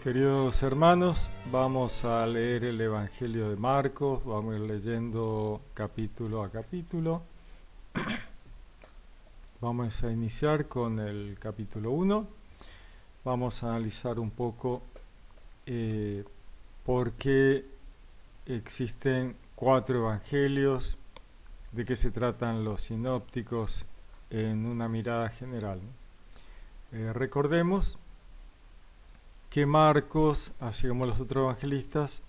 Queridos hermanos, vamos a leer el Evangelio de Marcos, vamos a ir leyendo capítulo a capítulo. Vamos a iniciar con el capítulo 1. Vamos a analizar un poco por qué existen 4 evangelios, de qué se tratan los sinópticos en una mirada general. Recordemos que Marcos, así como los otros evangelistas,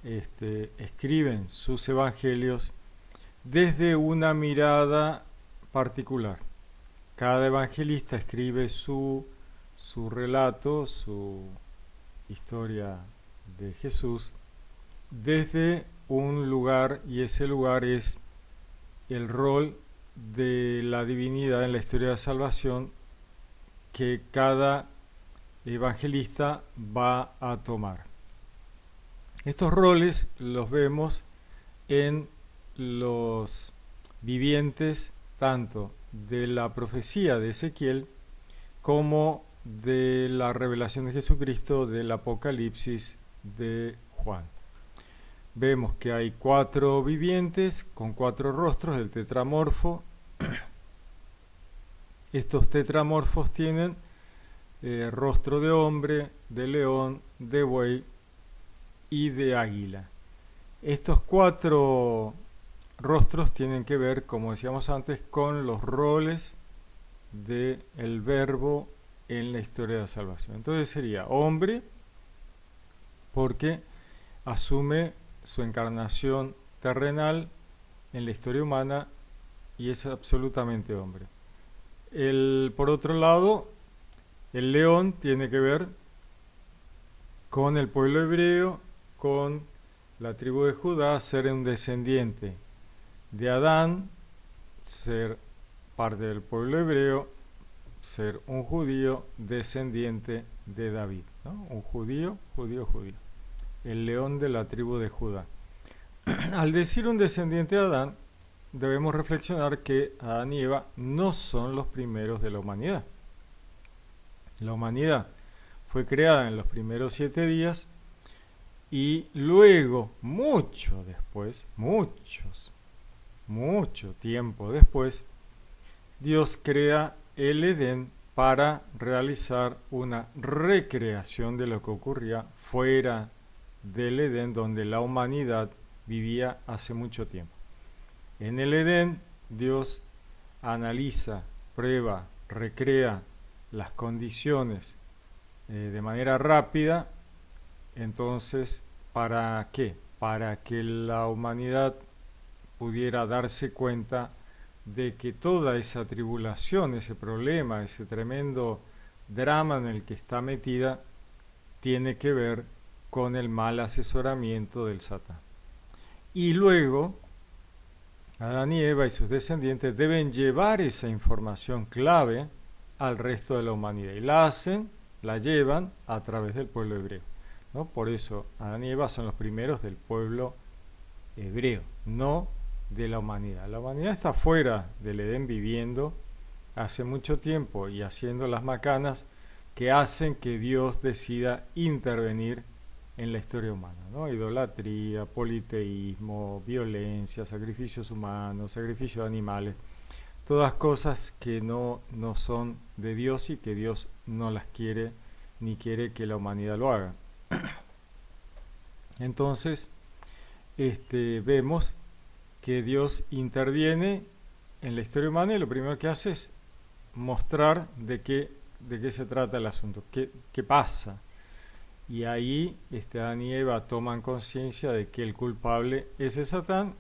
escriben sus evangelios desde una mirada particular. Cada evangelista escribe su relato, su historia de Jesús, desde un lugar, y ese lugar es el rol de la divinidad en la historia de la salvación que cada evangelista va a tomar. Estos roles los vemos en los vivientes tanto de la profecía de Ezequiel como de la revelación de Jesucristo del Apocalipsis de Juan. Vemos que hay 4 vivientes con 4 rostros del tetramorfo. Estos tetramorfos tienen rostro de hombre, de león, de buey y de águila. Estos 4 rostros tienen que ver, como decíamos antes, con los roles del verbo en la historia de la salvación. Entonces sería hombre porque asume su encarnación terrenal en la historia humana y es absolutamente hombre. Por otro lado, el león tiene que ver con el pueblo hebreo, con la tribu de Judá, ser un descendiente de Adán, ser parte del pueblo hebreo, ser un judío descendiente de David, ¿no? Un judío. El león de la tribu de Judá. Al decir un descendiente de Adán, debemos reflexionar que Adán y Eva no son los primeros de la humanidad. La humanidad fue creada en los primeros 7 días y luego, mucho tiempo después, Dios crea el Edén para realizar una recreación de lo que ocurría fuera del Edén, donde la humanidad vivía hace mucho tiempo. En el Edén, Dios analiza, prueba, recrea las condiciones de manera rápida. Entonces, ¿para qué? Para que la humanidad pudiera darse cuenta de que toda esa tribulación, ese problema, ese tremendo drama en el que está metida, tiene que ver con el mal asesoramiento del Satán. Y luego, Adán y Eva y sus descendientes deben llevar esa información clave al resto de la humanidad. Y la llevan a través del pueblo hebreo, ¿no? Por eso Adán y Eva son los primeros del pueblo hebreo, no de la humanidad. La humanidad está fuera del Edén viviendo hace mucho tiempo y haciendo las macanas que hacen que Dios decida intervenir en la historia humana, ¿no? Idolatría, politeísmo, violencia, sacrificios humanos, sacrificios de animales, todas cosas que no son de Dios y que Dios no las quiere ni quiere que la humanidad lo haga. Entonces, vemos que Dios interviene en la historia humana y lo primero que hace es mostrar de qué se trata el asunto, qué pasa. Y ahí Adán y Eva toman conciencia de que el culpable es el Satán.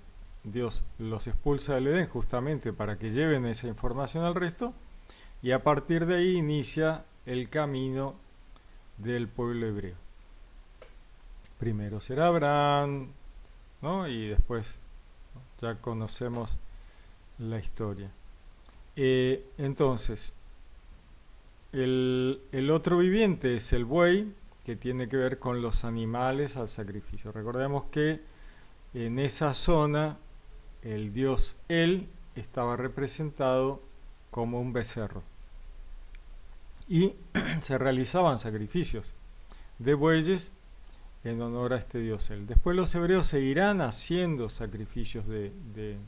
Dios los expulsa del Edén justamente para que lleven esa información al resto y a partir de ahí inicia el camino del pueblo hebreo. Primero será Abraham, ¿no? Y después, ¿no? Ya conocemos la historia. Entonces, el otro viviente es el buey, que tiene que ver con los animales al sacrificio. Recordemos que en esa zona el dios El estaba representado como un becerro y se realizaban sacrificios de bueyes en honor a este dios El. Después los hebreos seguirán haciendo sacrificios de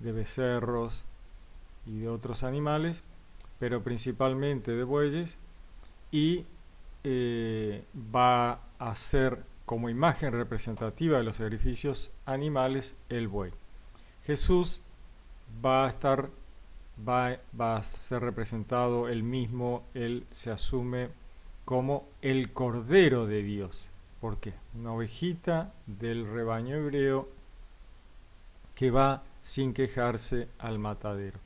becerros y de otros animales, pero principalmente de bueyes, y va a ser como imagen representativa de los sacrificios animales el buey. Jesús va a ser representado él mismo, él se asume como el Cordero de Dios. ¿Por qué? Una ovejita del rebaño hebreo que va sin quejarse al matadero.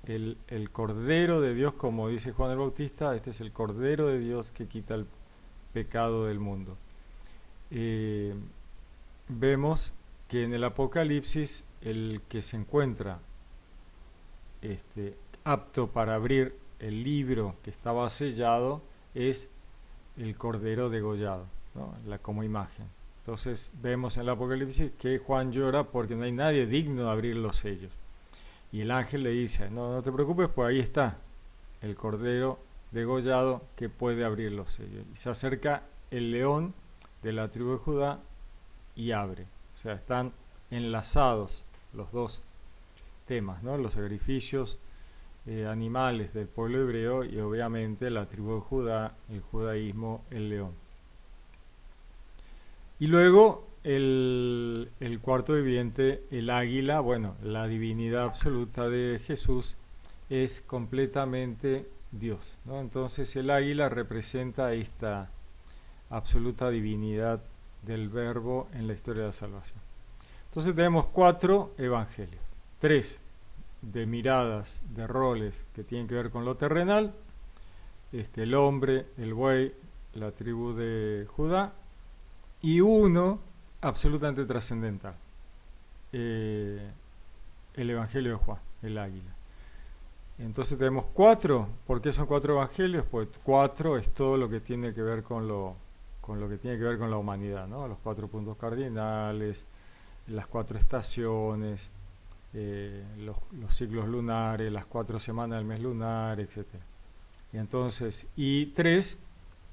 El Cordero de Dios, como dice Juan el Bautista, este es el Cordero de Dios que quita el pecado del mundo. Vemos que en el Apocalipsis el que se encuentra apto para abrir el libro que estaba sellado es el Cordero degollado, ¿no? Como imagen. Entonces vemos en el Apocalipsis que Juan llora porque no hay nadie digno de abrir los sellos. Y el ángel le dice, no te preocupes, pues ahí está el Cordero degollado que puede abrir los sellos. Y se acerca el león de la tribu de Judá y abre. O sea, están enlazados los dos temas, ¿no? Los sacrificios animales del pueblo hebreo y obviamente la tribu de Judá, el judaísmo, el león. Y luego el cuarto viviente, el águila, bueno, la divinidad absoluta de Jesús es completamente Dios, ¿no? Entonces el águila representa esta absoluta divinidad del Verbo en la historia de la salvación. Entonces tenemos 4 evangelios, 3 de miradas, de roles que tienen que ver con lo terrenal, el hombre, el buey, la tribu de Judá, y uno absolutamente trascendental, el evangelio de Juan, el águila. Entonces tenemos 4. ¿Por qué son 4 evangelios? Pues 4 es todo lo que tiene que ver con lo que tiene que ver con la humanidad, ¿no? Los 4 puntos cardinales, las 4 estaciones, los ciclos lunares, las 4 semanas del mes lunar, etc. Y entonces, y 3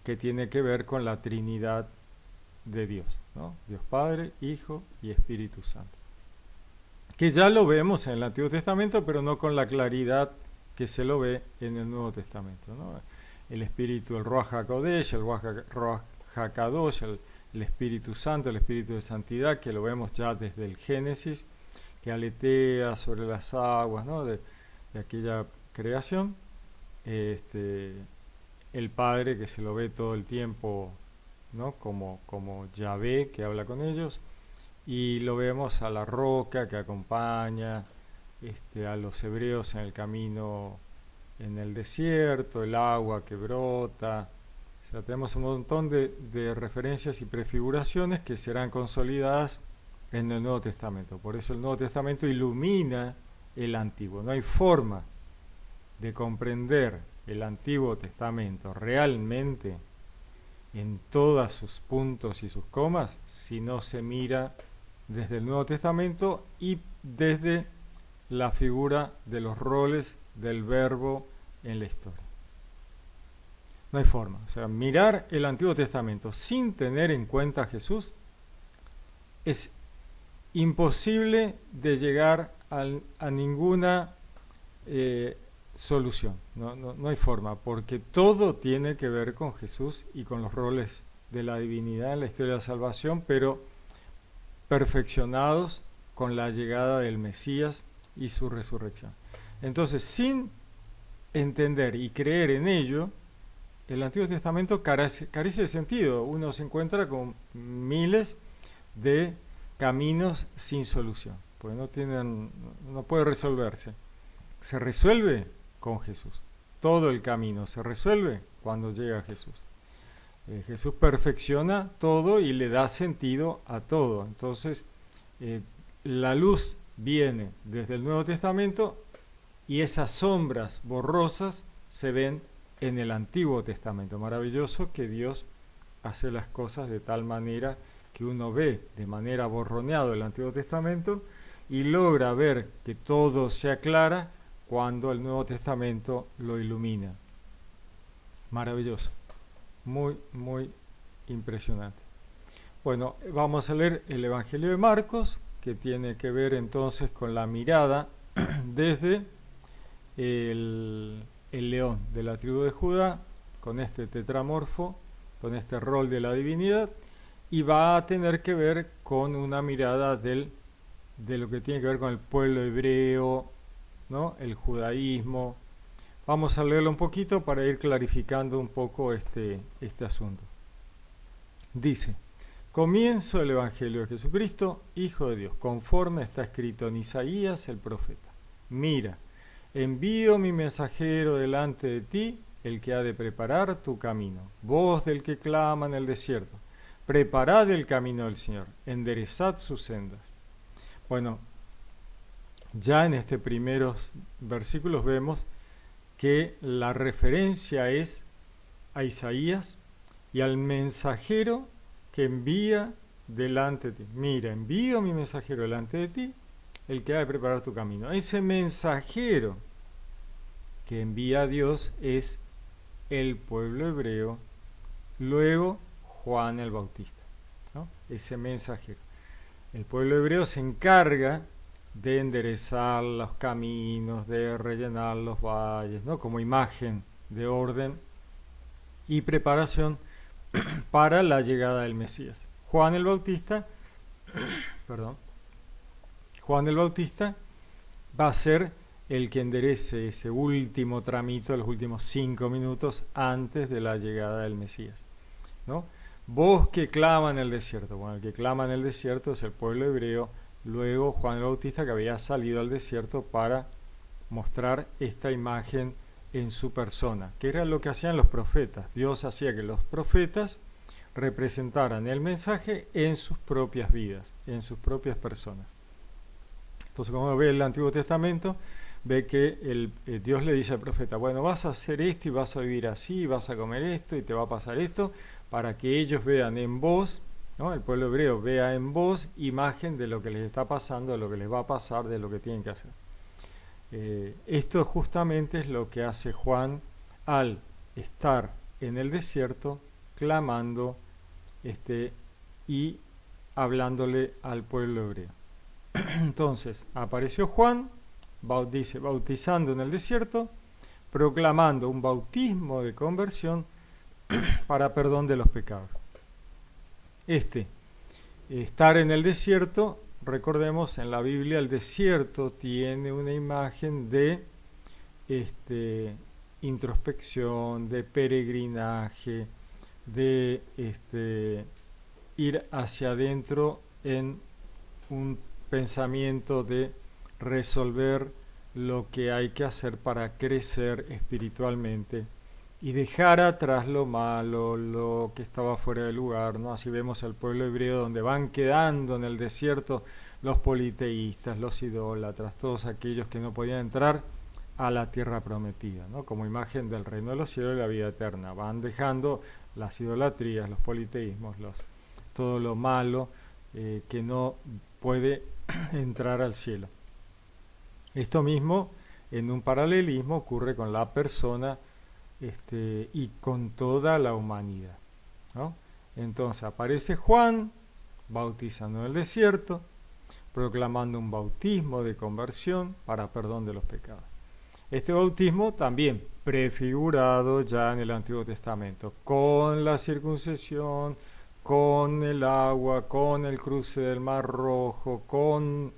que tiene que ver con la Trinidad de Dios, ¿no? Dios Padre, Hijo y Espíritu Santo. Que ya lo vemos en el Antiguo Testamento, pero no con la claridad que se lo ve en el Nuevo Testamento, ¿no? El Espíritu, el Ruach HaKodesh, el Ruach HaKadosh, el Espíritu Santo, el Espíritu de Santidad, que lo vemos ya desde el Génesis, que aletea sobre las aguas, ¿no? de aquella creación. El Padre, que se lo ve todo el tiempo, ¿no? como Yahvé, que habla con ellos, y lo vemos a la roca que acompaña a los hebreos en el camino en el desierto, el agua que brota. O sea, tenemos un montón de referencias y prefiguraciones que serán consolidadas en el Nuevo Testamento. Por eso el Nuevo Testamento ilumina el Antiguo. No hay forma de comprender el Antiguo Testamento realmente en todos sus puntos y sus comas si no se mira desde el Nuevo Testamento y desde la figura de los roles del Verbo en la historia. No hay forma. O sea, mirar el Antiguo Testamento sin tener en cuenta a Jesús es imposible de llegar a ninguna solución. No hay forma, porque todo tiene que ver con Jesús y con los roles de la divinidad en la historia de la salvación, pero perfeccionados con la llegada del Mesías y su resurrección. Entonces, sin entender y creer en ello, el Antiguo Testamento carece de sentido. Uno se encuentra con miles de caminos sin solución, porque no puede resolverse. Se resuelve con Jesús. Todo el camino se resuelve cuando llega Jesús. Jesús perfecciona todo y le da sentido a todo. Entonces, la luz viene desde el Nuevo Testamento y esas sombras borrosas se ven en el Antiguo Testamento. Maravilloso que Dios hace las cosas de tal manera que uno ve de manera borroneada el Antiguo Testamento y logra ver que todo se aclara cuando el Nuevo Testamento lo ilumina. Maravilloso. muy, muy impresionante. Bueno, vamos a leer el Evangelio de Marcos, que tiene que ver entonces con la mirada desde el león de la tribu de Judá, con este tetramorfo, con este rol de la divinidad, y va a tener que ver con una mirada de lo que tiene que ver con el pueblo hebreo, ¿no? El judaísmo. Vamos a leerlo un poquito para ir clarificando un poco este asunto. Dice: comienzo el Evangelio de Jesucristo, Hijo de Dios, conforme está escrito en Isaías el profeta. Mira, envío mi mensajero delante de ti, el que ha de preparar tu camino. Voz del que clama en el desierto: preparad el camino del Señor, enderezad sus sendas. Bueno, ya en estos primeros versículos vemos que la referencia es a Isaías y al mensajero que envía delante de ti. Mira, envío mi mensajero delante de ti, el que ha de preparar tu camino. Ese mensajero que envía a Dios es el pueblo hebreo, luego Juan el Bautista, ¿no? Ese mensajero. El pueblo hebreo se encarga de enderezar los caminos, de rellenar los valles, ¿no? Como imagen de orden y preparación para la llegada del Mesías. Juan el Bautista va a ser el que enderece ese último tramito, los últimos 5 minutos antes de la llegada del Mesías, ¿no? Voz que clama en el desierto. Bueno, el que clama en el desierto es el pueblo hebreo, luego Juan el Bautista, que había salido al desierto para mostrar esta imagen en su persona, que era lo que hacían los profetas. Dios hacía que los profetas representaran el mensaje en sus propias vidas, en sus propias personas. Entonces, como ve el Antiguo Testamento, ve que Dios le dice al profeta: bueno, vas a hacer esto y vas a vivir así, y vas a comer esto y te va a pasar esto, para que ellos vean en vos, ¿no? El pueblo hebreo vea en vos imagen de lo que les está pasando, de lo que les va a pasar, de lo que tienen que hacer. Esto justamente es lo que hace Juan al estar en el desierto clamando y hablándole al pueblo hebreo. Entonces apareció Juan, dice, bautizando en el desierto, proclamando un bautismo de conversión para perdón de los pecados. Estar en el desierto, recordemos, en la Biblia el desierto tiene una imagen de introspección, de peregrinaje, de ir hacia adentro en un pensamiento de resolver lo que hay que hacer para crecer espiritualmente y dejar atrás lo malo, lo que estaba fuera de lugar, ¿no? Así vemos al pueblo hebreo donde van quedando en el desierto los politeístas, los idólatras, todos aquellos que no podían entrar a la tierra prometida, ¿no? Como imagen del reino de los cielos y la vida eterna. Van dejando las idolatrías, los politeísmos, todo lo malo que no puede entrar al cielo. Esto mismo, en un paralelismo, ocurre con la persona y con toda la humanidad, ¿no? Entonces aparece Juan bautizando en el desierto, proclamando un bautismo de conversión para perdón de los pecados. Este bautismo también prefigurado ya en el Antiguo Testamento, con la circuncisión, con el agua, con el cruce del Mar Rojo, con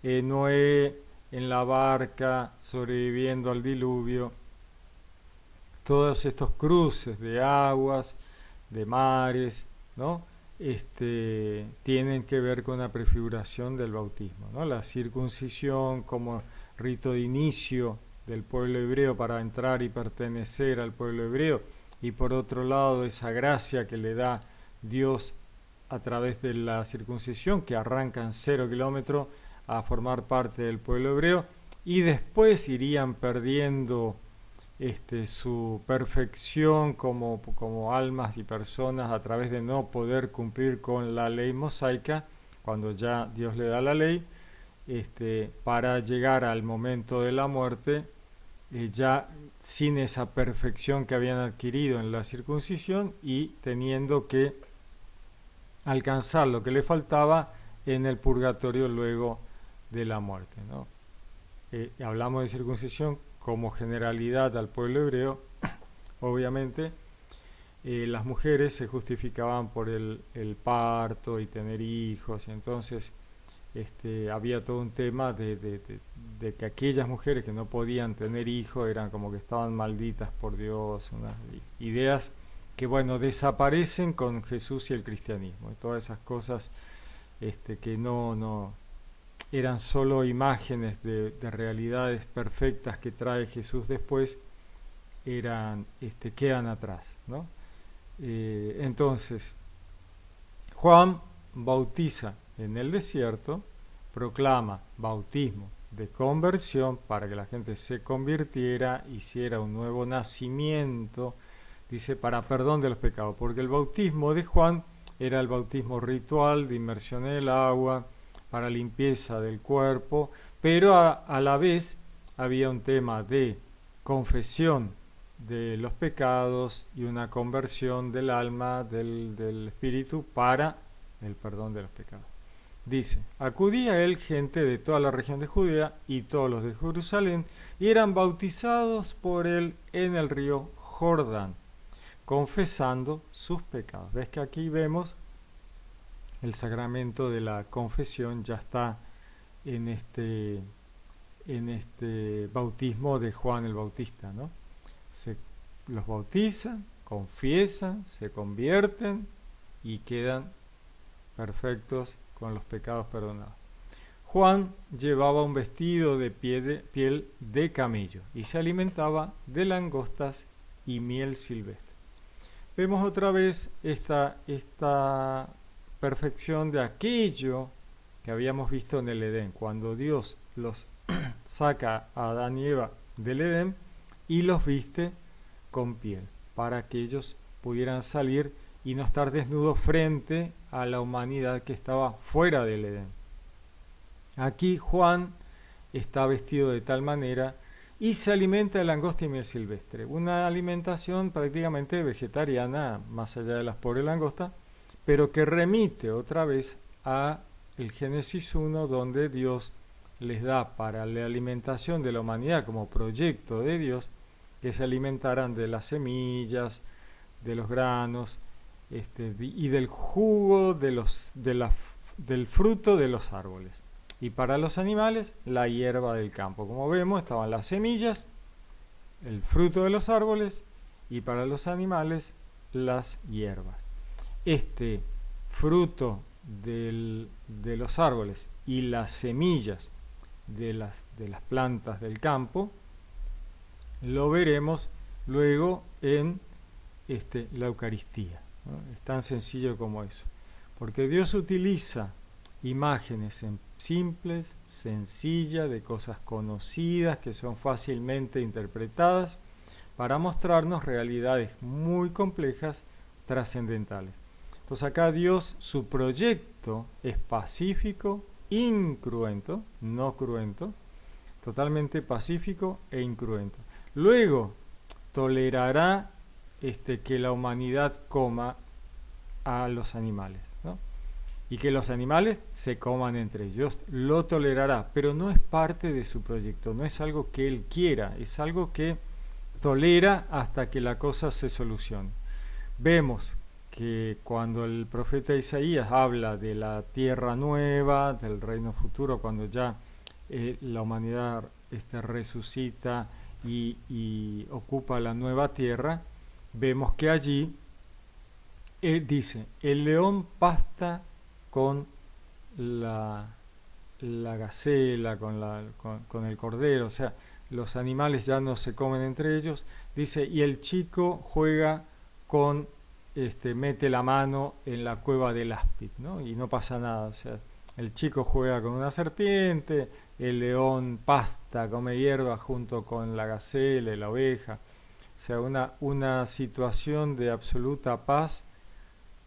Noé en la barca sobreviviendo al diluvio. Todos estos cruces de aguas, de mares, ¿no? Tienen que ver con la prefiguración del bautismo, ¿no? La circuncisión como rito de inicio del pueblo hebreo para entrar y pertenecer al pueblo hebreo, y por otro lado esa gracia que le da Dios a través de la circuncisión, que arranca en 0 kilómetros a formar parte del pueblo hebreo, y después irían perdiendo su perfección como almas y personas a través de no poder cumplir con la ley mosaica, cuando ya Dios le da la ley, para llegar al momento de la muerte ya sin esa perfección que habían adquirido en la circuncisión y teniendo que alcanzar lo que le faltaba en el purgatorio luego de la muerte, ¿no? Hablamos de circuncisión como generalidad al pueblo hebreo, obviamente. Las mujeres se justificaban por el parto y tener hijos, y entonces había todo un tema de que aquellas mujeres que no podían tener hijos eran como que estaban malditas por Dios, unas ideas que, bueno, desaparecen con Jesús y el cristianismo, y todas esas cosas que no eran solo imágenes de realidades perfectas que trae Jesús después, quedan atrás, ¿no? Entonces, Juan bautiza en el desierto, proclama bautismo de conversión para que la gente se convirtiera, hiciera un nuevo nacimiento, dice, para perdón de los pecados, porque el bautismo de Juan era el bautismo ritual de inmersión en el agua, para limpieza del cuerpo, pero a la vez había un tema de confesión de los pecados y una conversión del alma, del espíritu, para el perdón de los pecados. Dice, acudía a él gente de toda la región de Judea y todos los de Jerusalén, y eran bautizados por él en el río Jordán, confesando sus pecados. ¿Ves que aquí vemos el sacramento de la confesión ya está en este bautismo de Juan el Bautista, ¿no? Los bautizan, confiesan, se convierten y quedan perfectos con los pecados perdonados. Juan llevaba un vestido de piel de camello y se alimentaba de langostas y miel silvestre. Vemos otra vez esta perfección de aquello que habíamos visto en el Edén, cuando Dios los saca a Adán y Eva del Edén y los viste con piel, para que ellos pudieran salir y no estar desnudos frente a la humanidad que estaba fuera del Edén. Aquí Juan está vestido de tal manera y se alimenta de langosta y miel silvestre, una alimentación prácticamente vegetariana, más allá de las pobres langostas, pero que remite otra vez a el Génesis 1, donde Dios les da para la alimentación de la humanidad como proyecto de Dios, que se alimentaran de las semillas, de los granos, y del jugo del fruto de los árboles. Y para los animales, la hierba del campo. Como vemos, estaban las semillas, el fruto de los árboles, y para los animales, las hierbas. Este fruto de los árboles y las semillas de las plantas del campo lo veremos luego en la Eucaristía, ¿no? Es tan sencillo como eso, porque Dios utiliza imágenes simples, sencillas, de cosas conocidas que son fácilmente interpretadas para mostrarnos realidades muy complejas, trascendentales. Entonces acá Dios, su proyecto es pacífico, incruento, no cruento, totalmente pacífico e incruento. Luego tolerará que la humanidad coma a los animales, ¿no? Y que los animales se coman entre ellos. Lo tolerará, pero no es parte de su proyecto, no es algo que él quiera, es algo que tolera hasta que la cosa se solucione. Vemos que cuando el profeta Isaías habla de la tierra nueva, del reino futuro, cuando ya la humanidad resucita y ocupa la nueva tierra, vemos que allí dice, el león pasta con la gacela, con el cordero, o sea, los animales ya no se comen entre ellos, dice, y el chico juega con, mete la mano en la cueva del áspid, ¿no? Y no pasa nada, o sea, el chico juega con una serpiente, el león pasta, come hierba junto con la gacela y la oveja, o sea, una situación de absoluta paz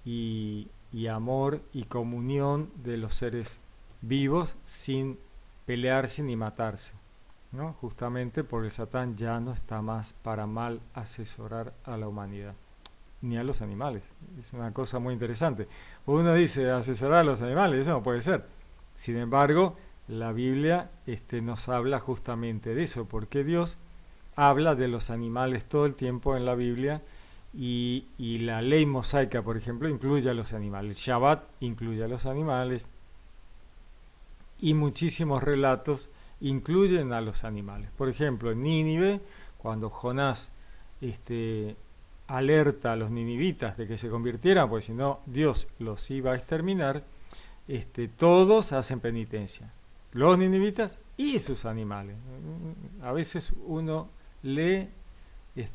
y amor y comunión de los seres vivos sin pelearse ni matarse. ¿no? Justamente porque Satán ya no está más para mal asesorar a la humanidad, ni a los animales. Es una cosa muy interesante. Uno dice asesorar a los animales, eso no puede ser. Sin embargo, la Biblia nos habla justamente de eso, porque Dios habla de los animales todo el tiempo en la Biblia y la ley mosaica, por ejemplo, incluye a los animales. El Shabbat incluye a los animales y muchísimos relatos incluyen a los animales. Por ejemplo, en Nínive, cuando Jonás alerta a los ninivitas de que se convirtieran, porque si no Dios los iba a exterminar, todos hacen penitencia, los ninivitas y sus animales. A veces uno lee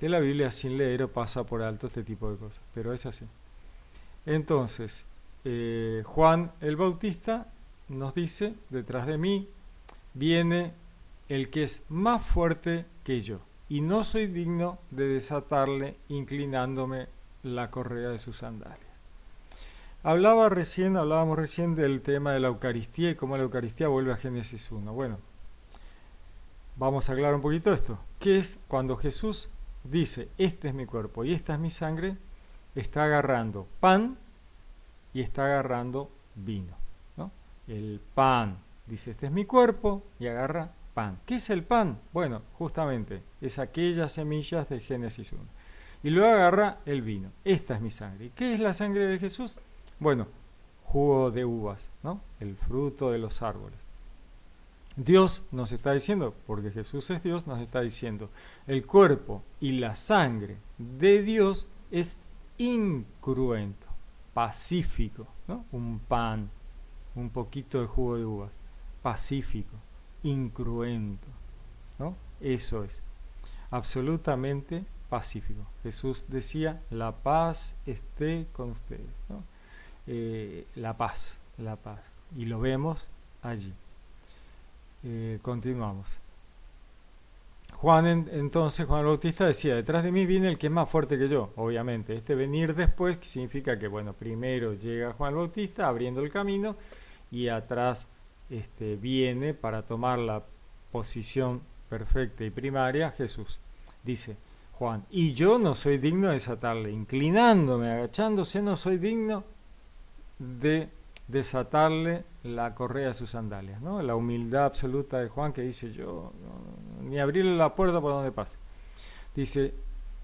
la Biblia sin leer o pasa por alto este tipo de cosas, pero es así. Entonces, Juan el Bautista nos dice, detrás de mí viene el que es más fuerte que yo, y no soy digno de desatarle inclinándome la correa de sus sandalias. Hablábamos recién del tema de la Eucaristía y cómo la Eucaristía vuelve a Génesis 1. Bueno, vamos a aclarar un poquito esto. ¿Qué es cuando Jesús dice, este es mi cuerpo y esta es mi sangre? Está agarrando pan y está agarrando vino, ¿no? El pan, dice, este es mi cuerpo, y agarra pan. ¿Qué es el pan? Bueno, justamente, es aquellas semillas de Génesis 1. Y luego agarra el vino. Esta es mi sangre. ¿Y qué es la sangre de Jesús? Bueno, jugo de uvas, ¿no? El fruto de los árboles. Dios nos está diciendo, porque Jesús es Dios, nos está diciendo, el cuerpo y la sangre de Dios es incruento, pacífico, ¿no? Un pan, un poquito de jugo de uvas, pacífico, incruento, ¿no? Eso es, absolutamente pacífico. Jesús decía, la paz esté con ustedes, ¿no? La paz, y lo vemos allí. Continuamos. Entonces Juan el Bautista decía, detrás de mí viene el que es más fuerte que yo, obviamente. Este venir después significa que, bueno, primero llega Juan el Bautista abriendo el camino y atrás viene para tomar la posición perfecta y primaria Jesús. Dice Juan, y yo no soy digno de desatarle, inclinándome, agachándose, no soy digno de desatarle la correa de sus sandalias, ¿no? La humildad absoluta de Juan, que dice, yo ni abrirle la puerta por donde pase. Dice,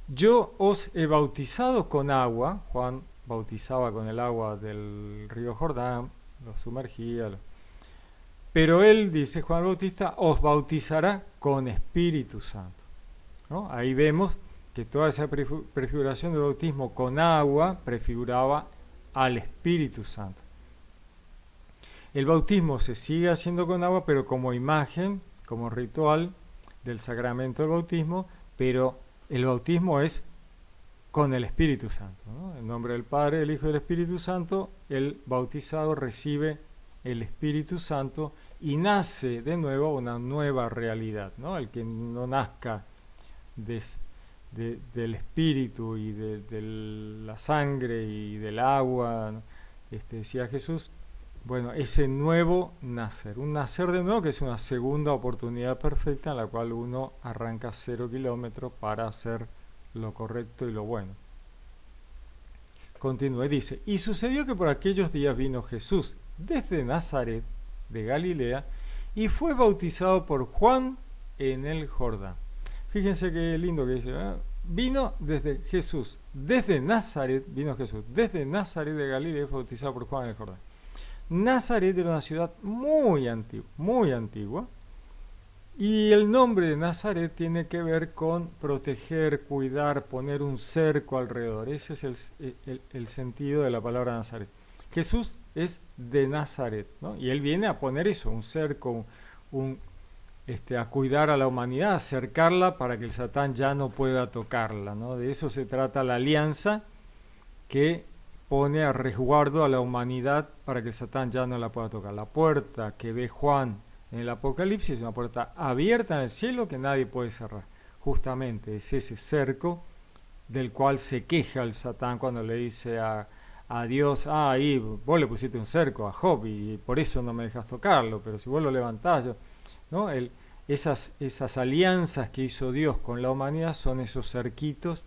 yo os he bautizado con agua. Juan bautizaba con el agua del río Jordán, lo sumergía, pero él, dice Juan el Bautista, os bautizará con Espíritu Santo, ¿no? Ahí vemos que toda esa prefiguración del bautismo con agua prefiguraba al Espíritu Santo. El bautismo se sigue haciendo con agua, pero como imagen, como ritual del sacramento del bautismo, pero el bautismo es con el Espíritu Santo, ¿no? En nombre del Padre, del Hijo y del Espíritu Santo, el bautizado recibe el Espíritu Santo y nace de nuevo una nueva realidad, ¿no? El que no nazca del Espíritu y de la sangre y del agua, ¿no? Decía Jesús, bueno, ese nuevo nacer, un nacer de nuevo que es una segunda oportunidad perfecta en la cual uno arranca 0 kilómetros para hacer lo correcto y lo bueno. Continúa y dice, y sucedió que por aquellos días vino Jesús desde Nazaret de Galilea y fue bautizado por Juan en el Jordán. Fíjense qué lindo que dice, vino desde Jesús, desde Nazaret, vino Jesús, desde Nazaret de Galilea y fue bautizado por Juan en el Jordán. Nazaret era una ciudad muy antigua, y el nombre de Nazaret tiene que ver con proteger, cuidar, poner un cerco alrededor. Ese es el sentido de la palabra Nazaret. Jesús es de Nazaret, ¿no? Y él viene a poner eso, un cerco, a cuidar a la humanidad, a cercarla para que el Satán ya no pueda tocarla, ¿no? De eso se trata la alianza que pone a resguardo a la humanidad para que el Satán ya no la pueda tocar. La puerta que ve Juan en el Apocalipsis es una puerta abierta en el cielo que nadie puede cerrar. Justamente es ese cerco del cual se queja el Satán cuando le dice a Dios, ahí vos le pusiste un cerco a Job y por eso no me dejas tocarlo, pero si vos lo levantás, ¿no? esas alianzas que hizo Dios con la humanidad son esos cerquitos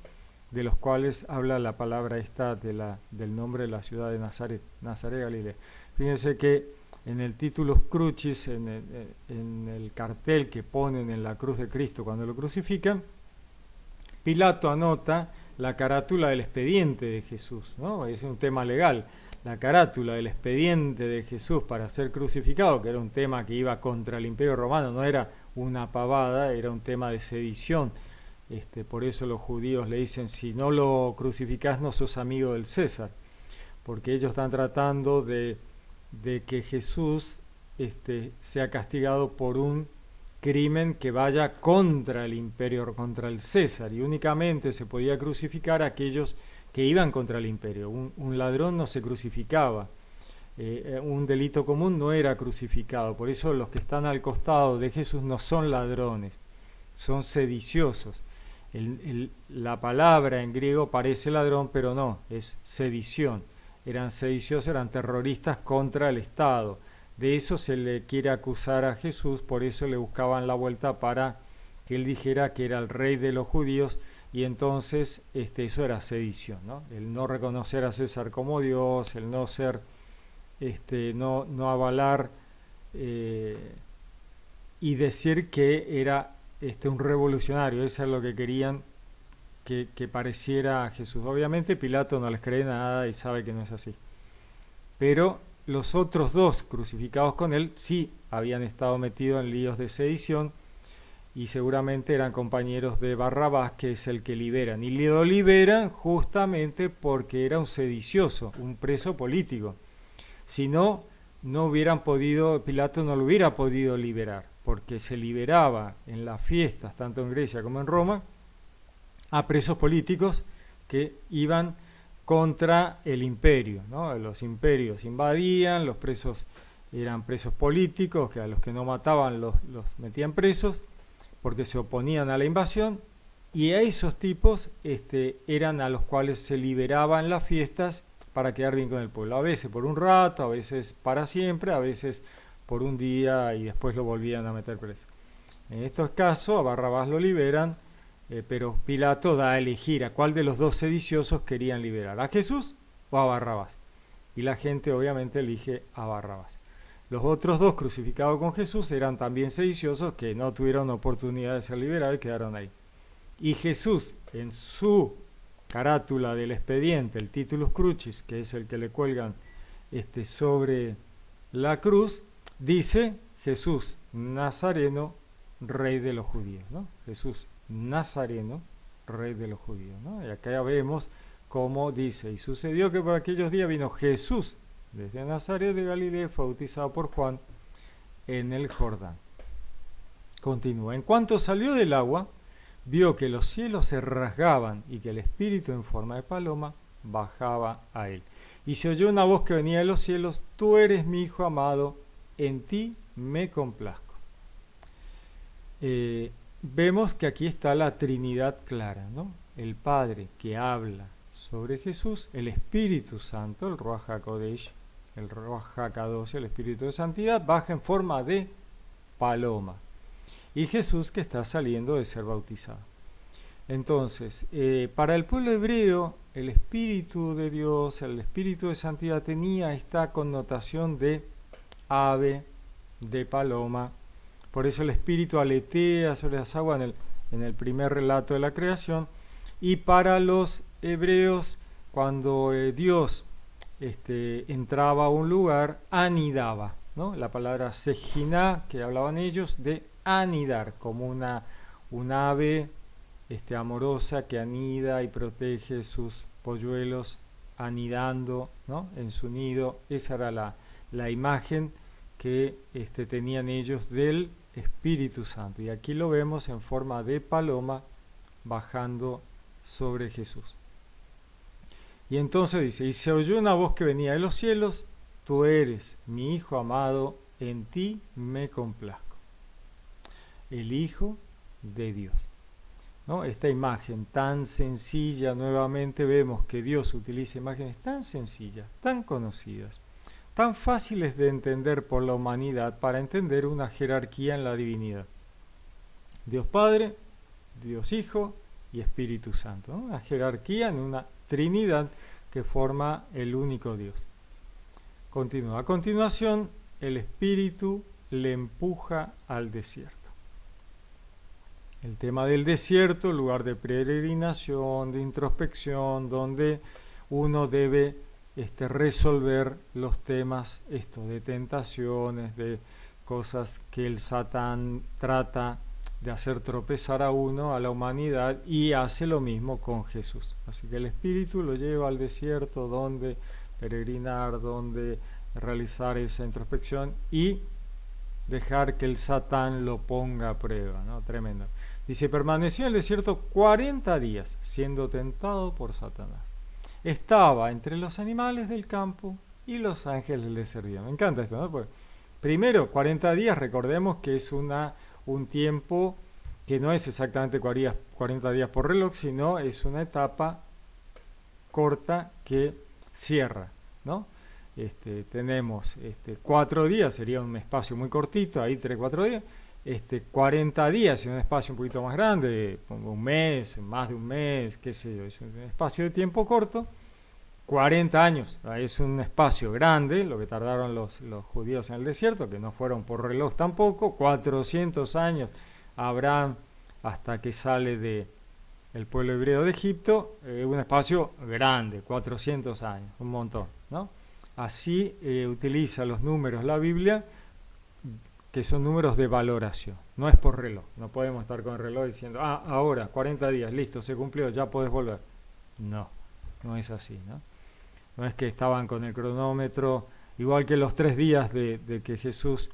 de los cuales habla la palabra esta del nombre de la ciudad de Nazaret, Nazaret Galilea. Fíjense que en el titulus crucis, en el cartel que ponen en la cruz de Cristo cuando lo crucifican, Pilato anota la carátula del expediente de Jesús, ¿no? Es un tema legal. La carátula del expediente de Jesús para ser crucificado, que era un tema que iba contra el Imperio Romano, no era una pavada, era un tema de sedición. Por eso los judíos le dicen, si no lo crucificás no sos amigo del César, porque ellos están tratando de que Jesús sea castigado por un crimen que vaya contra el imperio, contra el César, y únicamente se podía crucificar a aquellos que iban contra el imperio. Un ladrón no se crucificaba, un delito común no era crucificado, por eso los que están al costado de Jesús no son ladrones, son sediciosos. La palabra en griego parece ladrón, pero no, es sedición. Eran sediciosos, eran terroristas contra el Estado. De eso se le quiere acusar a Jesús, por eso le buscaban la vuelta para que él dijera que era el rey de los judíos, y entonces eso era sedición, ¿no? El no reconocer a César como Dios, el no ser, no avalar y decir que era un revolucionario. Eso es lo que querían que pareciera a Jesús. Obviamente Pilato no les cree nada y sabe que no es así. Pero los otros dos crucificados con él sí habían estado metidos en líos de sedición y seguramente eran compañeros de Barrabás, que es el que liberan. Y lo liberan justamente porque era un sedicioso, un preso político. Si no, no hubieran podido, Pilato no lo hubiera podido liberar, porque se liberaba en las fiestas, tanto en Grecia como en Roma, a presos políticos que iban contra el imperio, ¿no? Los imperios invadían, los presos eran presos políticos, que a los que no mataban los metían presos, porque se oponían a la invasión, y a esos tipos eran a los cuales se liberaban las fiestas para quedar bien con el pueblo, a veces por un rato, a veces para siempre, a veces por un día y después lo volvían a meter preso. En estos casos a Barrabás lo liberan, pero Pilato da a elegir a cuál de los dos sediciosos querían liberar, a Jesús o a Barrabás, y la gente obviamente elige a Barrabás. Los otros dos crucificados con Jesús eran también sediciosos que no tuvieron oportunidad de ser liberados y quedaron ahí. Y Jesús, en su carátula del expediente, el titulus crucis, que es el que le cuelgan sobre la cruz, dice Jesús Nazareno, rey de los judíos, ¿no? Jesús Nazareno, rey de los judíos, ¿no? Y acá ya vemos cómo dice, y sucedió que por aquellos días vino Jesús desde Nazaret de Galilea, fue bautizado por Juan en el Jordán. Continúa, en cuanto salió del agua, vio que los cielos se rasgaban y que el Espíritu en forma de paloma bajaba a él. Y se oyó una voz que venía de los cielos, tú eres mi Hijo amado, en ti me complazco. Vemos que aquí está la Trinidad clara, ¿no? El Padre que habla sobre Jesús, el Espíritu Santo, el Ruach HaKodesh, el Ruach HaKadosh, el Espíritu de Santidad, baja en forma de paloma. Y Jesús que está saliendo de ser bautizado. Entonces, para el pueblo hebreo, el Espíritu de Dios, el Espíritu de Santidad tenía esta connotación de ave, de paloma. Por eso el Espíritu aletea sobre las aguas en el primer relato de la creación. Y para los hebreos, cuando Dios entraba a un lugar, anidaba, ¿no? La palabra sejiná, que hablaban ellos, de anidar, como un ave amorosa que anida y protege sus polluelos anidando, ¿no? En su nido. Esa era la imagen que tenían ellos del Espíritu Santo. Y aquí lo vemos en forma de paloma bajando sobre Jesús. Y entonces dice, y se oyó una voz que venía de los cielos, tú eres mi Hijo amado, en ti me complazco. El Hijo de Dios, ¿no? Esta imagen tan sencilla, nuevamente vemos que Dios utiliza imágenes tan sencillas, tan conocidas, tan fáciles de entender por la humanidad para entender una jerarquía en la divinidad. Dios Padre, Dios Hijo y Espíritu Santo, ¿no? Una jerarquía en una Trinidad que forma el único Dios. Continúa. A continuación, el Espíritu le empuja al desierto. El tema del desierto, lugar de peregrinación, de introspección, donde uno debe resolver los temas de tentaciones, de cosas que el Satán trata de hacer tropezar a uno, a la humanidad, y hace lo mismo con Jesús. Así que el Espíritu lo lleva al desierto donde peregrinar, donde realizar esa introspección y dejar que el Satán lo ponga a prueba, ¿no? Tremendo. Dice, permaneció en el desierto 40 días, siendo tentado por Satanás. Estaba entre los animales del campo y los ángeles le servían. Me encanta esto, ¿no? Pues, primero, 40 días, recordemos que es un tiempo que no es exactamente 40 días por reloj, sino es una etapa corta que cierra, ¿no? Tenemos 4 días, sería un espacio muy cortito, ahí 3-4 días. 40 días en un espacio un poquito más grande, un mes, más de un mes, qué sé yo, es un espacio de tiempo corto. 40 años, es un espacio grande, lo que tardaron los judíos en el desierto, que no fueron por reloj tampoco. 400 años Abraham hasta que sale el pueblo hebreo de Egipto, un espacio grande, 400 años, un montón, ¿no? Así utiliza los números la Biblia, que son números de valoración, no es por reloj. No podemos estar con el reloj diciendo, ahora, 40 días, listo, se cumplió, ya podés volver. No es así, ¿no? No es que estaban con el cronómetro, igual que los 3 días de que Jesús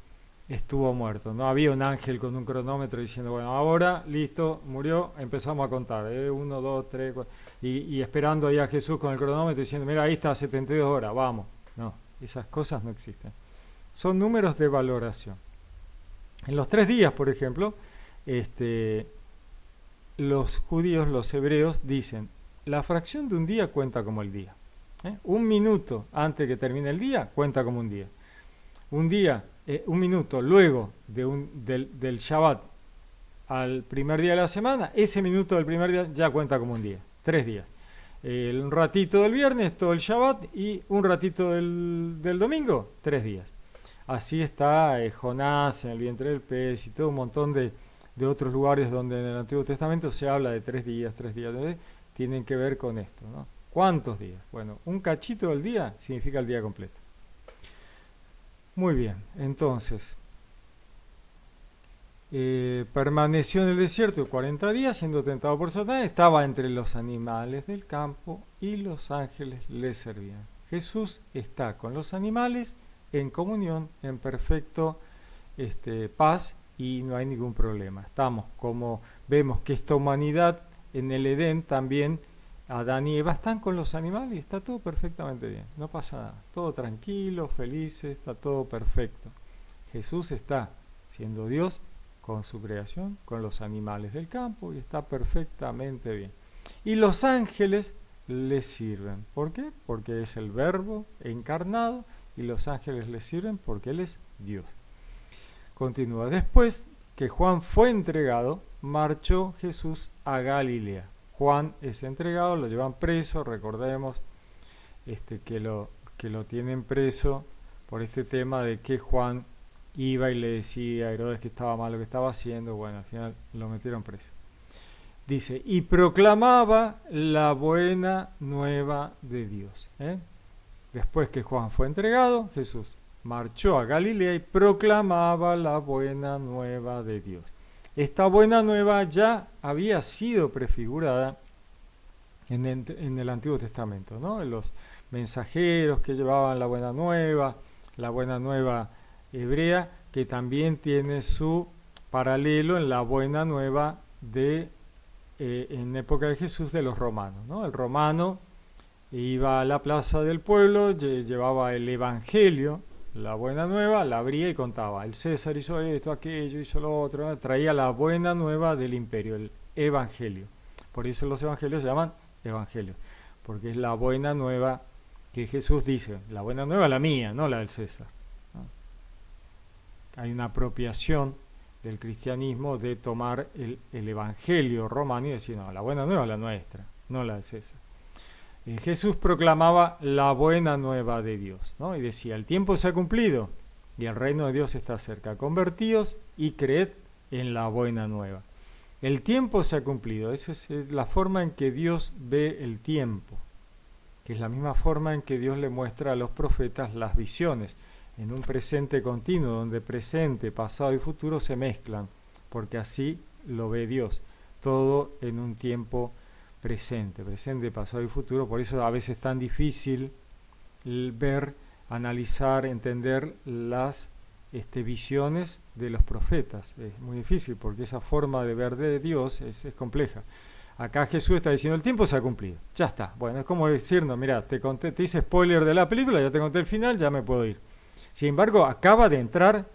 estuvo muerto. No había un ángel con un cronómetro diciendo, bueno, ahora, listo, murió, empezamos a contar, 1, 2, 3, 4, y esperando ahí a Jesús con el cronómetro diciendo, mira, ahí está, 72 horas, vamos. No, esas cosas no existen. Son números de valoración. En los 3 días, por ejemplo, los judíos, los hebreos, dicen, la fracción de un día cuenta como el día. Un minuto antes que termine el día cuenta como un día. Un minuto luego del Shabbat al primer día de la semana, ese minuto del primer día ya cuenta como un día. 3 días. Un ratito del viernes, todo el Shabbat, y un ratito del domingo, 3 días. Así está Jonás en el vientre del pez y todo un montón de otros lugares donde en el Antiguo Testamento se habla de 3 días, tienen que ver con esto, ¿no? ¿Cuántos días? Bueno, un cachito del día significa el día completo. Muy bien, entonces, permaneció en el desierto 40 días siendo tentado por Satanás, estaba entre los animales del campo y los ángeles le servían. Jesús está con los animales en comunión, en perfecto paz, y no hay ningún problema. Estamos, como vemos que esta humanidad en el Edén también, Adán y Eva están con los animales y está todo perfectamente bien, no pasa nada, todo tranquilo, felices, está todo perfecto. Jesús está, siendo Dios, con su creación, con los animales del campo, y está perfectamente bien. Y los ángeles le sirven. ¿Por qué? Porque es el Verbo encarnado, y los ángeles le sirven porque Él es Dios. Continúa. Después que Juan fue entregado, marchó Jesús a Galilea. Juan es entregado, lo llevan preso, recordemos que lo tienen preso por este tema de que Juan iba y le decía a Herodes que estaba mal lo que estaba haciendo. Bueno, al final lo metieron preso. Dice, y proclamaba la buena nueva de Dios. Después que Juan fue entregado, Jesús marchó a Galilea y proclamaba la buena nueva de Dios. Esta buena nueva ya había sido prefigurada en el Antiguo Testamento, ¿no? Los mensajeros que llevaban la buena nueva hebrea, que también tiene su paralelo en la buena nueva en época de Jesús, de los romanos, ¿no? El romano iba a la plaza del pueblo, llevaba el evangelio, la buena nueva, la abría y contaba. El César hizo esto, aquello, hizo lo otro, ¿no? Traía la buena nueva del imperio, el evangelio. Por eso los evangelios se llaman evangelios, porque es la buena nueva que Jesús dice, la buena nueva la mía, no la del César, ¿no? Hay una apropiación del cristianismo de tomar el evangelio romano y decir, no, la buena nueva es la nuestra, no la del César. Jesús proclamaba la buena nueva de Dios, ¿no? Y decía, el tiempo se ha cumplido y el reino de Dios está cerca. Convertíos y creed en la buena nueva. El tiempo se ha cumplido. Esa es la forma en que Dios ve el tiempo, que es la misma forma en que Dios le muestra a los profetas las visiones, en un presente continuo, donde presente, pasado y futuro se mezclan, porque así lo ve Dios, todo en un tiempo presente, pasado y futuro. Por eso a veces es tan difícil ver, analizar, entender las visiones de los profetas. Es muy difícil porque esa forma de ver de Dios es compleja. Acá Jesús está diciendo, el tiempo se ha cumplido, ya está. Bueno, es como decirnos, mira, te hice spoiler de la película, ya te conté el final, ya me puedo ir. Sin embargo, acaba de entrar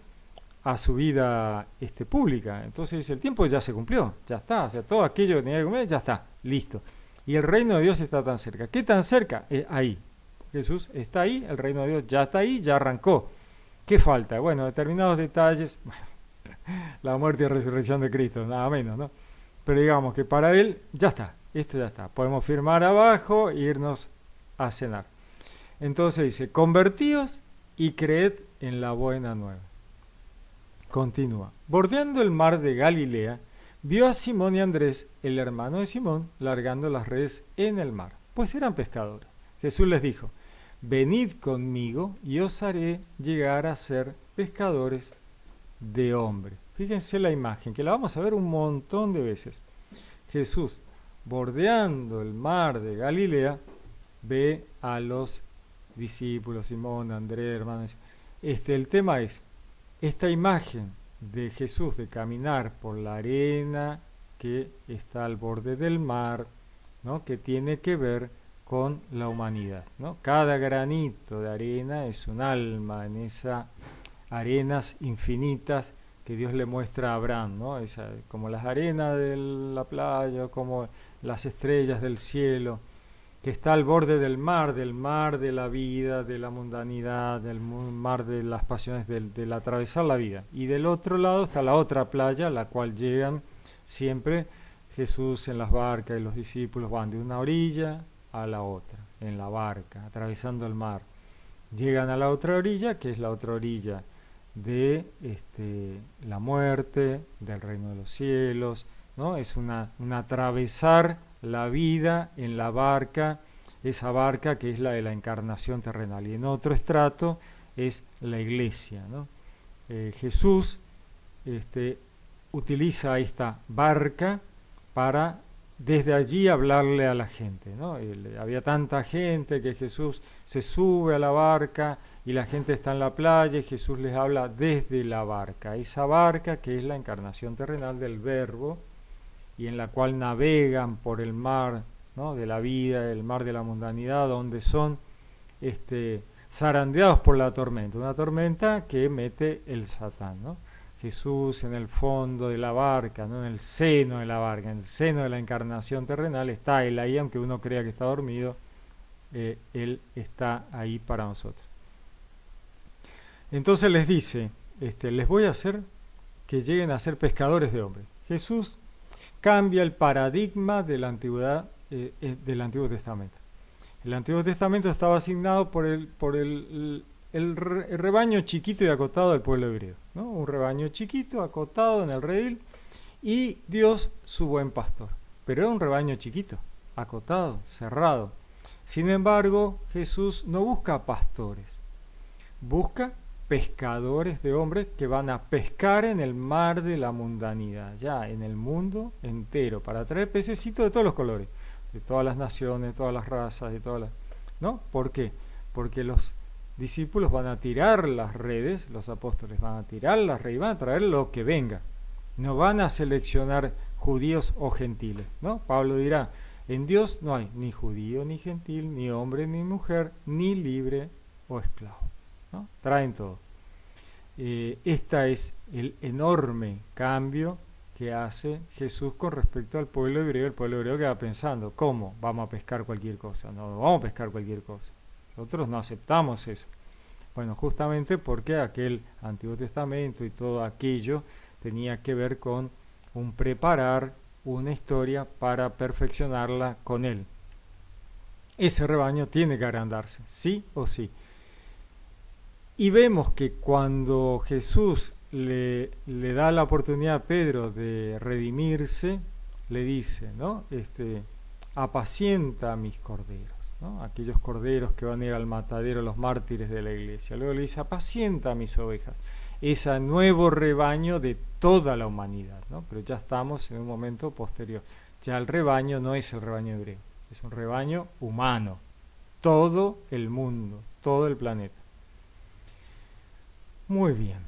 a su vida pública. Entonces dice, el tiempo ya se cumplió, ya está. O sea, todo aquello que tenía que comer, ya está, listo. Y el reino de Dios está tan cerca. ¿Qué tan cerca? Ahí. Jesús está ahí, el reino de Dios ya está ahí, ya arrancó. ¿Qué falta? Bueno, determinados detalles, la muerte y resurrección de Cristo, nada menos, ¿no? Pero digamos que para Él ya está, esto ya está. Podemos firmar abajo e irnos a cenar. Entonces dice, convertíos y creed en la buena nueva. Continúa. Bordeando el mar de Galilea, vio a Simón y Andrés, el hermano de Simón, largando las redes en el mar, pues eran pescadores. Jesús les dijo, venid conmigo y os haré llegar a ser pescadores de hombres. Fíjense la imagen, que la vamos a ver un montón de veces. Jesús, bordeando el mar de Galilea, ve a los discípulos, Simón, Andrés, hermanos. El tema es, esta imagen de Jesús de caminar por la arena que está al borde del mar, ¿no? Que tiene que ver con la humanidad, ¿no? Cada granito de arena es un alma en esas arenas infinitas que Dios le muestra a Abraham, ¿no? Como las arenas de la playa, como las estrellas del cielo, que está al borde del mar de la vida, de la mundanidad, del mar de las pasiones, del atravesar la vida. Y del otro lado está la otra playa, a la cual llegan siempre Jesús en las barcas, y los discípulos van de una orilla a la otra, en la barca, atravesando el mar. Llegan a la otra orilla, que es la otra orilla de la muerte, del reino de los cielos, ¿no? Es un atravesar la vida en la barca, esa barca que es la de la encarnación terrenal. Y en otro estrato es la iglesia, ¿no? Jesús utiliza esta barca para desde allí hablarle a la gente, ¿no? Había tanta gente que Jesús se sube a la barca y la gente está en la playa y Jesús les habla desde la barca, esa barca que es la encarnación terrenal del Verbo y en la cual navegan por el mar, ¿no? De la vida, el mar de la mundanidad, donde son zarandeados por la tormenta, una tormenta que mete el Satán, ¿no? Jesús en el fondo de la barca, no en el seno de la barca, en el seno de la encarnación terrenal está Él ahí, aunque uno crea que está dormido, Él está ahí para nosotros. Entonces les dice, les voy a hacer que lleguen a ser pescadores de hombres. Jesús cambia el paradigma de la antigüedad, del Antiguo Testamento. El Antiguo Testamento estaba asignado por el rebaño chiquito y acotado del pueblo hebreo, ¿no? Un rebaño chiquito, acotado en el redil, y Dios su buen pastor. Pero era un rebaño chiquito, acotado, cerrado. Sin embargo, Jesús no busca pastores, busca pescadores de hombres que van a pescar en el mar de la mundanidad, ya en el mundo entero, para traer pececitos de todos los colores, de todas las naciones, de todas las razas, de todas las... ¿No? ¿Por qué? Porque los discípulos van a tirar las redes, los apóstoles van a tirar las redes y van a traer lo que venga. No van a seleccionar judíos o gentiles, ¿no? Pablo dirá, en Dios no hay ni judío ni gentil, ni hombre ni mujer, ni libre o esclavo, ¿no? Traen todo. Este es el enorme cambio que hace Jesús con respecto al pueblo hebreo. El pueblo hebreo queda pensando, ¿cómo vamos a pescar cualquier cosa? No vamos a pescar cualquier cosa. Nosotros no aceptamos eso. Bueno, justamente porque aquel Antiguo Testamento y todo aquello tenía que ver con un preparar una historia para perfeccionarla con él. Ese rebaño tiene que agrandarse, sí o sí. Y vemos que cuando Jesús le da la oportunidad a Pedro de redimirse, le dice, ¿no? Apacienta a mis corderos, ¿no? Aquellos corderos que van a ir al matadero, los mártires de la iglesia. Luego le dice, apacienta a mis ovejas. Ese nuevo rebaño de toda la humanidad, ¿no? Pero ya estamos en un momento posterior. Ya el rebaño no es el rebaño hebreo, es un rebaño humano. Todo el mundo, todo el planeta. Muy bien,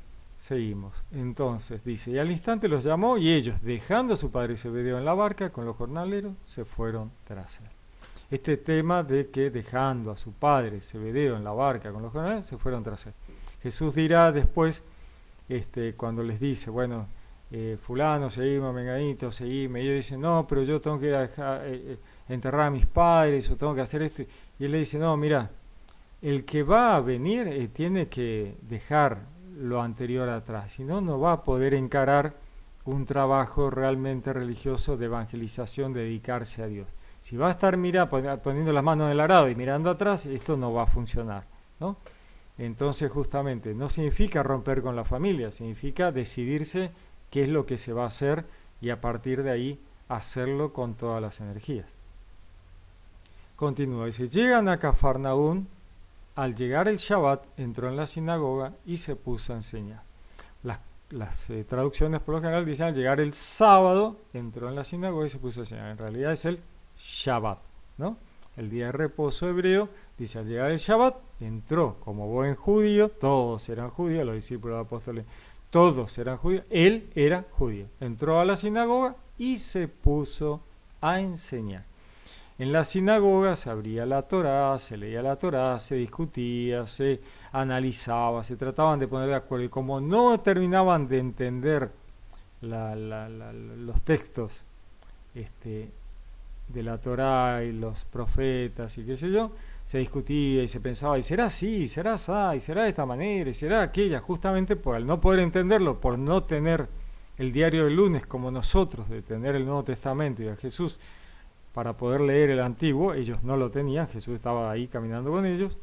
seguimos. Entonces dice, y al instante los llamó y ellos, dejando a su padre Zebedeo en la barca con los jornaleros, se fueron tras él. Este tema de que dejando a su padre Zebedeo en la barca con los jornaleros, se fueron tras él. Jesús dirá después, cuando les dice, bueno, fulano, seguime, menganito, seguime, y ellos dicen, no, pero yo tengo que dejar, enterrar a mis padres, o tengo que hacer esto, y él le dice, no, mira, el que va a venir tiene que dejar lo anterior atrás, si no, no va a poder encarar un trabajo realmente religioso de evangelización, de dedicarse a Dios. Si va a estar poniendo las manos en el arado y mirando atrás, esto no va a funcionar, ¿no? Entonces, justamente, no significa romper con la familia, significa decidirse qué es lo que se va a hacer y a partir de ahí hacerlo con todas las energías. Continúa, dice, llegan a Cafarnaún. Al llegar el Shabbat, entró en la sinagoga y se puso a enseñar. Las traducciones por lo general dicen, al llegar el sábado, entró en la sinagoga y se puso a enseñar. En realidad es el Shabbat, ¿no? El día de reposo hebreo, dice, al llegar el Shabbat, entró como buen judío, todos eran judíos, los discípulos apóstoles, todos eran judíos, él era judío. Entró a la sinagoga y se puso a enseñar. En la sinagoga se abría la Torá, se leía la Torá, se discutía, se analizaba, se trataban de poner de acuerdo. Y como no terminaban de entender los textos de la Torá y los profetas y qué sé yo, se discutía y se pensaba, y será así, será así, y será de esta manera, y será aquella, justamente por al no poder entenderlo, por no tener el diario del lunes como nosotros, de tener el Nuevo Testamento y a Jesús, para poder leer el Antiguo, ellos no lo tenían, Jesús estaba ahí caminando con ellos,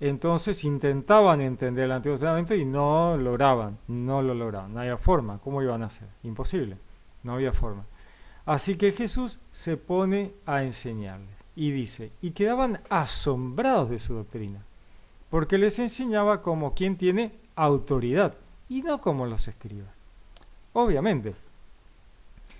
entonces intentaban entender el Antiguo Testamento y no lo lograban, no había forma, ¿cómo iban a hacer? Imposible, no había forma. Así que Jesús se pone a enseñarles y dice, y quedaban asombrados de su doctrina, porque les enseñaba como quien tiene autoridad y no como los escribas. Obviamente,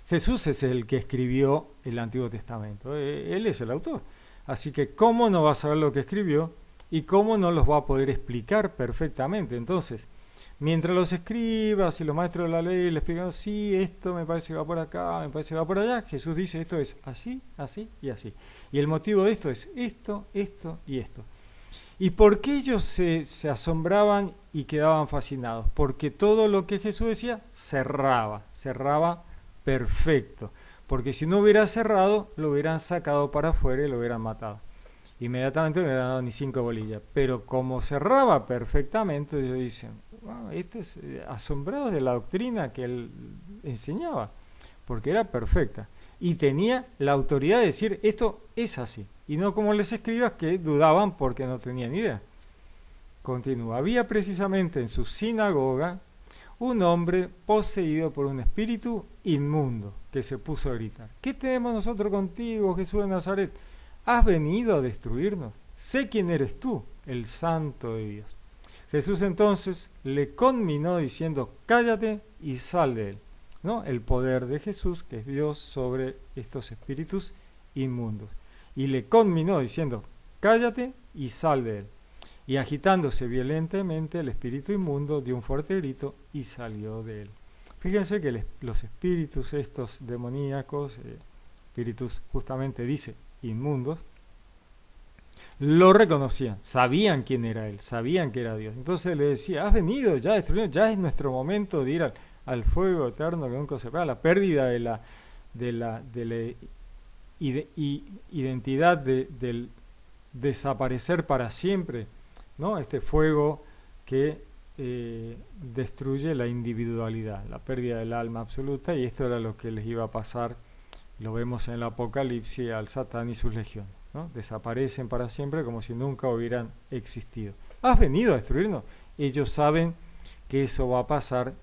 Jesús es el que escribió el Antiguo Testamento, él es el autor. Así que ¿cómo no va a saber lo que escribió y cómo no los va a poder explicar perfectamente? Entonces, mientras los escribas y los maestros de la ley le explican, sí, esto me parece que va por acá, me parece que va por allá, Jesús dice, esto es así, así y así. Y el motivo de esto es esto, esto y esto. ¿Y por qué ellos se asombraban y quedaban fascinados? Porque todo lo que Jesús decía cerraba perfecto, porque si no hubiera cerrado, lo hubieran sacado para afuera y lo hubieran matado. Inmediatamente no hubieran dado ni 5 bolillas. Pero como cerraba perfectamente, ellos dicen, wow, este es asombrado de la doctrina que él enseñaba, porque era perfecta. Y tenía la autoridad de decir, esto es así. Y no como les escribas que dudaban porque no tenían idea. Continúa, había precisamente en su sinagoga un hombre poseído por un espíritu inmundo que se puso a gritar, ¿qué tenemos nosotros contigo, Jesús de Nazaret? ¿Has venido a destruirnos? Sé quién eres tú, el Santo de Dios. Jesús entonces le conminó diciendo, cállate y sal de él, ¿no? El poder de Jesús, que es Dios, sobre estos espíritus inmundos. Y le conminó diciendo, cállate y sal de él. Y agitándose violentemente, el espíritu inmundo dio un fuerte grito y salió de él. Fíjense que los espíritus estos demoníacos, espíritus justamente dice inmundos, lo reconocían, sabían quién era él, sabían que era Dios. Entonces le decía, has venido ya a destruirnos, ya es nuestro momento de ir al fuego eterno que nunca se apaga, la pérdida de la identidad del desaparecer para siempre, ¿no? Este fuego que destruye la individualidad, la pérdida del alma absoluta, y esto era lo que les iba a pasar, lo vemos en el Apocalipsis, al Satán y sus legiones, ¿no? Desaparecen para siempre como si nunca hubieran existido. Has venido a destruirnos. Ellos saben que eso va a pasar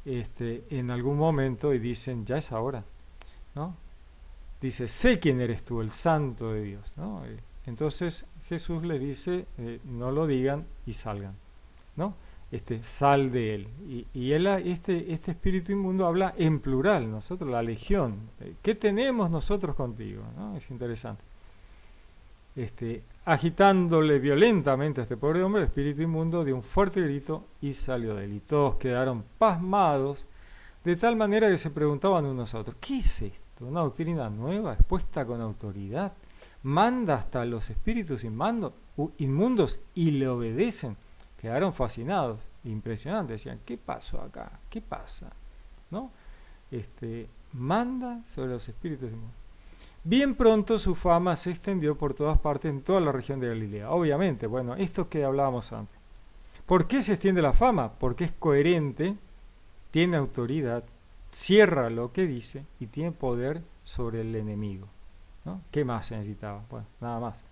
en algún momento y dicen, ya es ahora, ¿no? Dice, sé quién eres tú, el Santo de Dios, ¿no? Entonces Jesús les dice, no lo digan y salgan, ¿no? Sal de él. Y él, este espíritu inmundo habla en plural, nosotros, la legión. ¿Qué tenemos nosotros contigo? ¿No? Es interesante. Agitándole violentamente a este pobre hombre, el espíritu inmundo dio un fuerte grito y salió de él. Y todos quedaron pasmados, de tal manera que se preguntaban unos a otros, ¿qué es esto? ¿Una doctrina nueva, expuesta con autoridad? Manda hasta los espíritus inmundos y le obedecen. Quedaron fascinados, impresionantes, decían, ¿qué pasó acá? ¿Qué pasa? ¿No? Manda sobre los espíritus inmundos. Bien pronto su fama se extendió por todas partes en toda la región de Galilea. Obviamente, bueno, esto que hablábamos antes. ¿Por qué se extiende la fama? Porque es coherente, tiene autoridad, cierra lo que dice y tiene poder sobre el enemigo, ¿no? ¿Qué más se necesitaba? Bueno, nada más.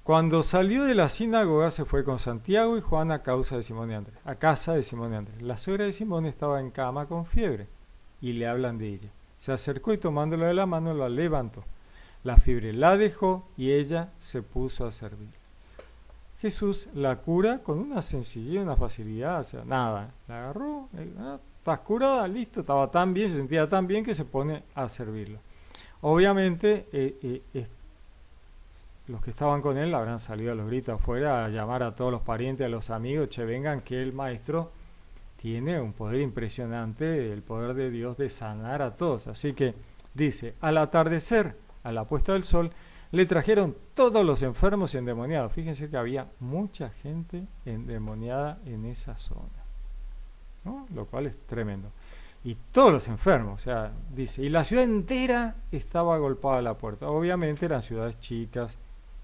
Cuando salió de la sinagoga se fue con Santiago y Juan a casa de Simón y Andrés. La suegra de Simón estaba en cama con fiebre y le hablan de ella. Se acercó y tomándola de la mano la levantó. La fiebre la dejó y ella se puso a servir. Jesús la cura con una sencillez, una facilidad, o sea, nada. La agarró, estás curada, listo, estaba tan bien, se sentía tan bien que se pone a servirla. Obviamente, los que estaban con él habrán salido a los gritos afuera a llamar a todos los parientes, a los amigos, che, vengan que el maestro tiene un poder impresionante, el poder de Dios de sanar a todos. Así que dice, al atardecer, a la puesta del sol, le trajeron todos los enfermos y endemoniados. Fíjense que había mucha gente endemoniada en esa zona, ¿no? Lo cual es tremendo. Y todos los enfermos, o sea, dice, y la ciudad entera estaba agolpada a la puerta. Obviamente eran ciudades chicas,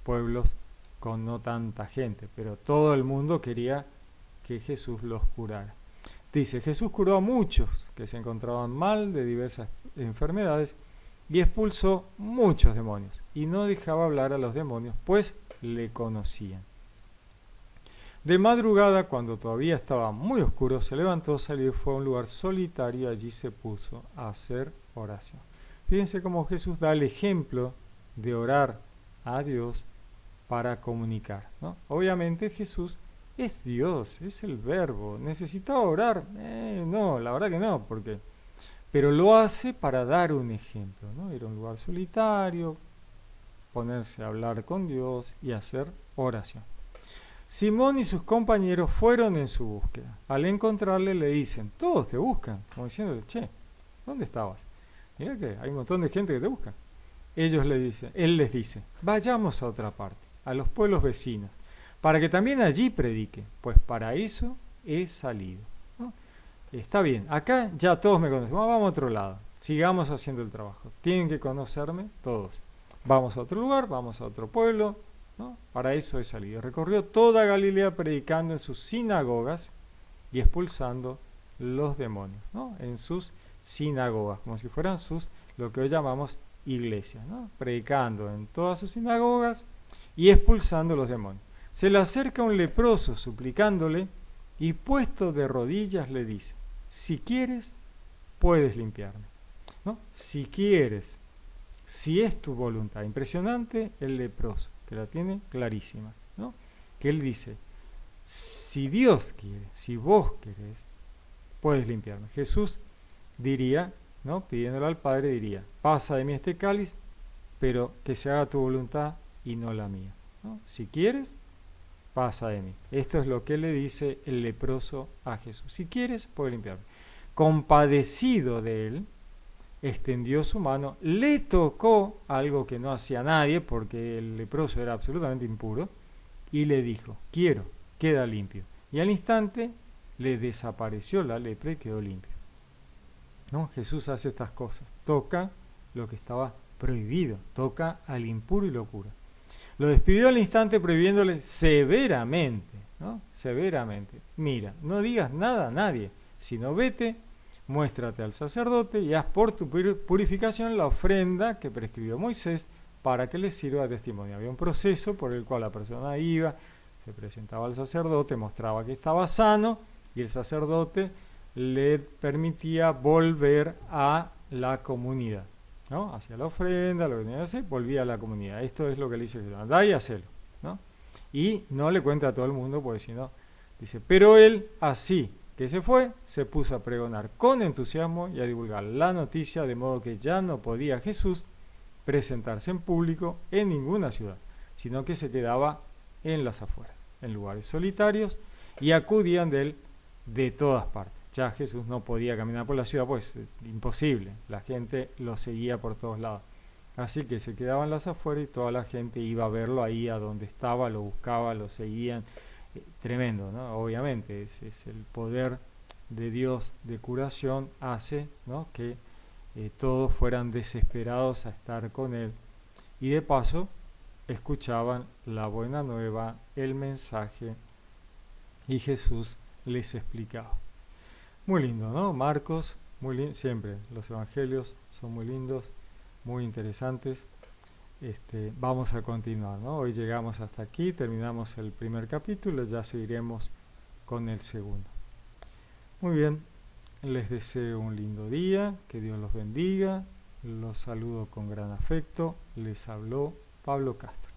pueblos con no tanta gente, pero todo el mundo quería que Jesús los curara. Dice, Jesús curó a muchos que se encontraban mal de diversas enfermedades y expulsó muchos demonios y no dejaba hablar a los demonios, pues le conocían. De madrugada, cuando todavía estaba muy oscuro, se levantó, salió y fue a un lugar solitario, allí se puso a hacer oración. Fíjense cómo Jesús da el ejemplo de orar a Dios para comunicar, ¿no? Obviamente Jesús es Dios, es el verbo. ¿Necesitaba orar? No, la verdad que no, porque... Pero lo hace para dar un ejemplo, ¿no? Ir a un lugar solitario, ponerse a hablar con Dios y hacer oración. Simón y sus compañeros fueron en su búsqueda. Al encontrarle le dicen, todos te buscan, como diciéndole, che, ¿dónde estabas? Mira que hay un montón de gente que te busca. Él les dice, vayamos a otra parte, a los pueblos vecinos, para que también allí predique, pues para eso he salido, ¿no? Está bien, acá ya todos me conocen, vamos a otro lado, sigamos haciendo el trabajo, tienen que conocerme todos. Vamos a otro lugar, vamos a otro pueblo, ¿no? Para eso he salido. Recorrió toda Galilea predicando en sus sinagogas y expulsando los demonios, ¿no? En sus sinagogas, como si fueran lo que hoy llamamos iglesias, ¿no? Predicando en todas sus sinagogas y expulsando los demonios. Se le acerca un leproso suplicándole y puesto de rodillas le dice, si quieres, puedes limpiarme, ¿no? Si quieres, si es tu voluntad. Impresionante el leproso, que la tiene clarísima, ¿no? Que él dice, si Dios quiere, si vos querés, puedes limpiarme. Jesús diría, ¿no? Pidiéndole al Padre, diría, pasa de mí este cáliz, pero que se haga tu voluntad y no la mía, ¿no? Si quieres, pasa de mí. Esto es lo que le dice el leproso a Jesús. Si quieres, puedes limpiarme. Compadecido de él, extendió su mano, le tocó algo que no hacía nadie, porque el leproso era absolutamente impuro, y le dijo, quiero, queda limpio. Y al instante le desapareció la lepra y quedó limpio, ¿no? Jesús hace estas cosas, toca lo que estaba prohibido, toca al impuro y lo cura. Lo despidió al instante prohibiéndole severamente ¿no? Severamente. Mira, no digas nada a nadie, sino vete, muéstrate al sacerdote y haz por tu purificación la ofrenda que prescribió Moisés para que le sirva de testimonio. Había un proceso por el cual la persona iba, se presentaba al sacerdote, mostraba que estaba sano y el sacerdote le permitía volver a la comunidad, ¿no? Hacia la ofrenda, lo que tenía que hacer, volvía a la comunidad. Esto es lo que le dice Jesús, andá y hacelo, ¿no? Y no le cuenta a todo el mundo, porque si no, dice, pero él así que se fue, se puso a pregonar con entusiasmo y a divulgar la noticia, de modo que ya no podía Jesús presentarse en público en ninguna ciudad, sino que se quedaba en las afueras, en lugares solitarios, y acudían de él de todas partes. Ya Jesús no podía caminar por la ciudad, pues imposible, la gente lo seguía por todos lados. Así que se quedaba en las afueras y toda la gente iba a verlo ahí a donde estaba, lo buscaba, lo seguían. Tremendo, ¿no? Obviamente, es el poder de Dios de curación hace, ¿no?, que todos fueran desesperados a estar con Él. Y de paso, escuchaban la buena nueva, el mensaje, y Jesús les explicaba. Muy lindo, ¿no? Marcos, muy lindo, siempre los evangelios son muy lindos, muy interesantes. Vamos a continuar, ¿no? Hoy llegamos hasta aquí, terminamos el primer capítulo, ya seguiremos con el segundo. Muy bien, les deseo un lindo día, que Dios los bendiga, los saludo con gran afecto, les habló Pablo Castro.